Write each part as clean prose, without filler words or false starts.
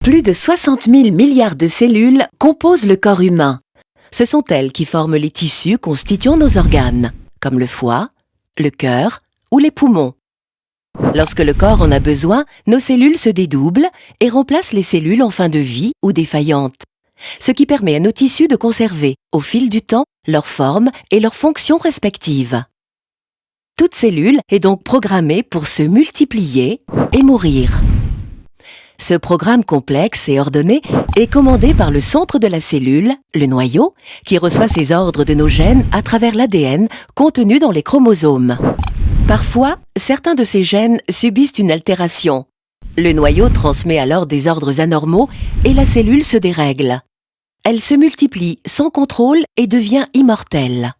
Plus de 60 000 milliards de cellules composent le corps humain. Ce sont elles qui forment les tissus constituant nos organes, comme le foie, le cœur ou les poumons. Lorsque le corps en a besoin, nos cellules se dédoublent et remplacent les cellules en fin de vie ou défaillantes, ce qui permet à nos tissus de conserver, au fil du temps, leur forme et leurs fonctions respectives. Toute cellule est donc programmée pour se multiplier et mourir. Ce programme complexe et ordonné est commandé par le centre de la cellule, le noyau, qui reçoit ses ordres de nos gènes à travers l'ADN contenu dans les chromosomes. Parfois, certains de ces gènes subissent une altération. Le noyau transmet alors des ordres anormaux et la cellule se dérègle. Elle se multiplie sans contrôle et devient immortelle.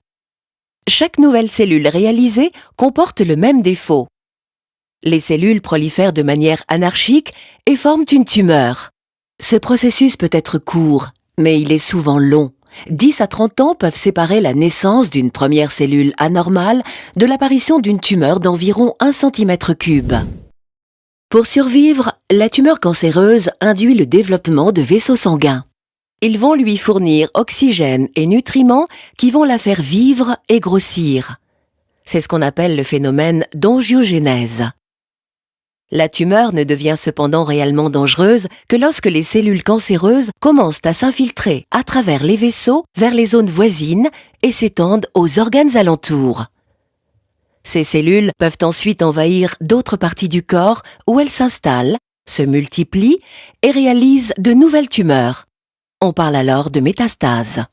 Chaque nouvelle cellule réalisée comporte le même défaut. Les cellules prolifèrent de manière anarchique et forment une tumeur. Ce processus peut être court, mais il est souvent long. 10 à 30 ans peuvent séparer la naissance d'une première cellule anormale de l'apparition d'une tumeur d'environ 1 cm3. Pour survivre, la tumeur cancéreuse induit le développement de vaisseaux sanguins. Ils vont lui fournir oxygène et nutriments qui vont la faire vivre et grossir. C'est ce qu'on appelle le phénomène d'angiogénèse. La tumeur ne devient cependant réellement dangereuse que lorsque les cellules cancéreuses commencent à s'infiltrer à travers les vaisseaux vers les zones voisines et s'étendent aux organes alentours. Ces cellules peuvent ensuite envahir d'autres parties du corps où elles s'installent, se multiplient et réalisent de nouvelles tumeurs. On parle alors de métastase.